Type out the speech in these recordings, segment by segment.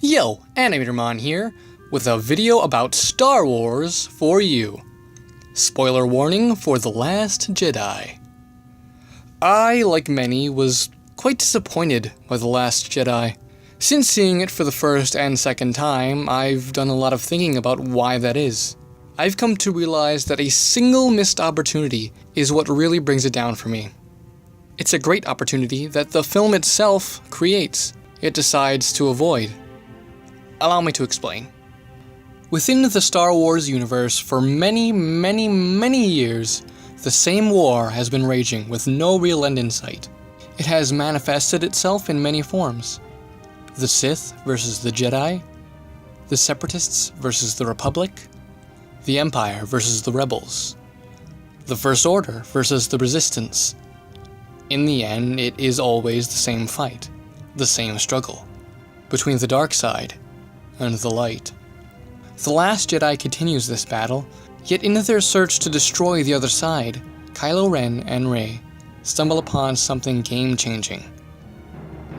Yo, Animatormon here, with a video about Star Wars for you. Spoiler warning for The Last Jedi. I, like many, was quite disappointed by The Last Jedi. Since seeing it for the first and second time, I've done a lot of thinking about why that is. I've come to realize that a single missed opportunity is what really brings it down for me. It's a great opportunity that the film itself creates, it decides to avoid. Allow me to explain. Within the Star Wars universe, for many years, the same war has been raging with no real end in sight. It has manifested itself in many forms. The Sith versus the Jedi, the Separatists versus the Republic, the Empire versus the Rebels, the First Order versus the Resistance. In the end, it is always the same fight, the same struggle, between the dark side and the light. The Last Jedi continues this battle, yet in their search to destroy the other side, Kylo Ren and Rey stumble upon something game-changing.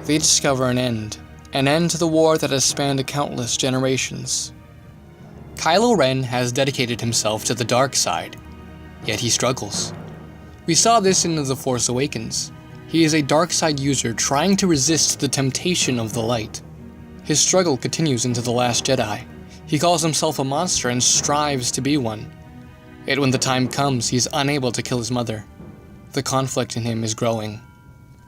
They discover an end to the war that has spanned countless generations. Kylo Ren has dedicated himself to the dark side, yet he struggles. We saw this in The Force Awakens. He is a dark side user trying to resist the temptation of the light. His struggle continues into The Last Jedi. He calls himself a monster and strives to be one. Yet when the time comes, he is unable to kill his mother. The conflict in him is growing.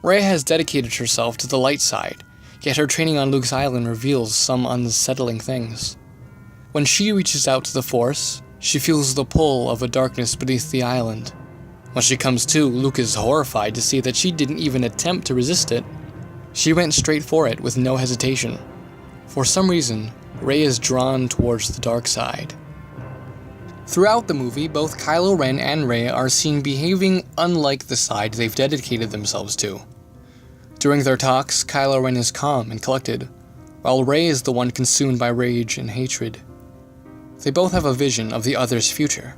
Rey has dedicated herself to the light side, yet her training on Luke's island reveals some unsettling things. When she reaches out to the Force, she feels the pull of a darkness beneath the island. When she comes to, Luke is horrified to see that she didn't even attempt to resist it. She went straight for it with no hesitation. For some reason, Rey is drawn towards the dark side. Throughout the movie, both Kylo Ren and Rey are seen behaving unlike the side they've dedicated themselves to. During their talks, Kylo Ren is calm and collected, while Rey is the one consumed by rage and hatred. They both have a vision of the other's future,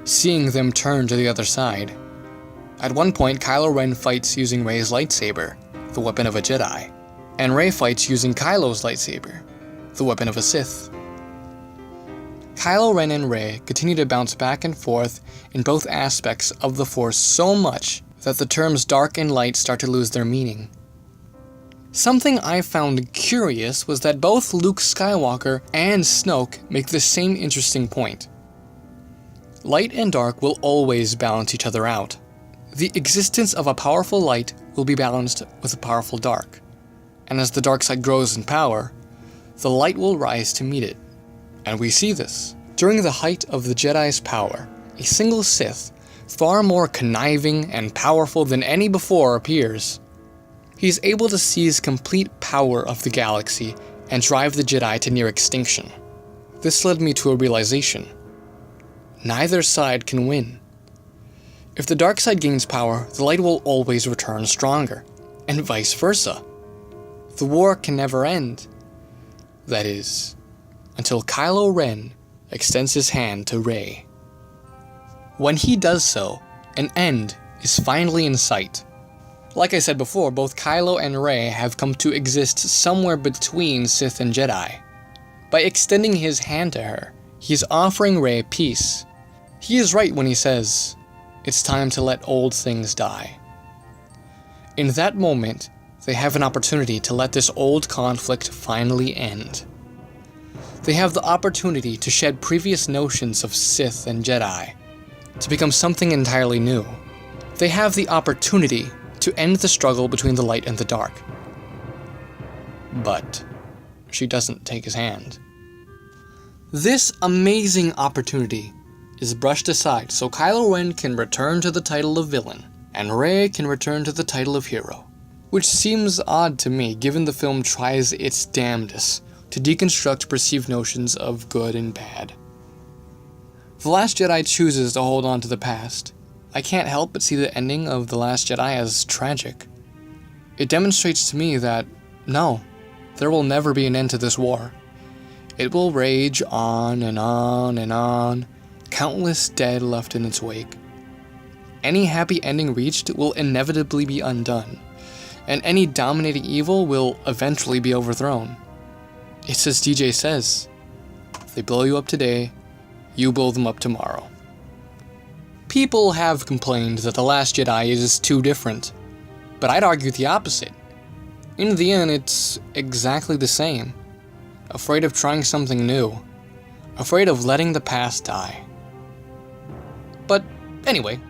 seeing them turn to the other side. At one point, Kylo Ren fights using Rey's lightsaber, the weapon of a Jedi, and Rey fights using Kylo's lightsaber, the weapon of a Sith. Kylo Ren and Rey continue to bounce back and forth in both aspects of the Force so much that the terms dark and light start to lose their meaning. Something I found curious was that both Luke Skywalker and Snoke make the same interesting point. Light and dark will always balance each other out. The existence of a powerful light will be balanced with a powerful dark. And as the dark side grows in power, the light will rise to meet it. And we see this. During the height of the Jedi's power, a single Sith, far more conniving and powerful than any before, appears. He is able to seize complete power of the galaxy and drive the Jedi to near extinction. This led me to a realization. Neither side can win. If the dark side gains power, the light will always return stronger, and vice versa. The war can never end. That is, until Kylo Ren extends his hand to Rey. When he does so, an end is finally in sight. Like I said before, both Kylo and Rey have come to exist somewhere between Sith and Jedi. By extending his hand to her, he is offering Rey peace. He is right when he says, "It's time to let old things die." In that moment, they have an opportunity to let this old conflict finally end. They have the opportunity to shed previous notions of Sith and Jedi, to become something entirely new. They have the opportunity to end the struggle between the light and the dark. But she doesn't take his hand. This amazing opportunity is brushed aside so Kylo Ren can return to the title of villain, and Rey can return to the title of hero. Which seems odd to me, given the film tries its damnedest to deconstruct perceived notions of good and bad. The Last Jedi chooses to hold on to the past. I can't help but see the ending of The Last Jedi as tragic. It demonstrates to me that, no, there will never be an end to this war. It will rage on and on and on, countless dead left in its wake. Any happy ending reached will inevitably be undone, and any dominating evil will eventually be overthrown. It's as DJ says, if they blow you up today, you blow them up tomorrow. People have complained that The Last Jedi is too different, but I'd argue the opposite. In the end, it's exactly the same. Afraid of trying something new. Afraid of letting the past die. But anyway,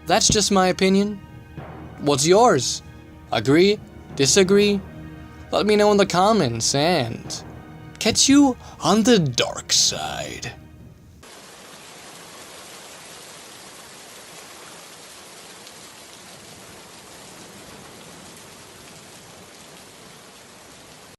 that's just my opinion. What's yours? Agree? Disagree? Let me know in the comments and catch you on the dark side.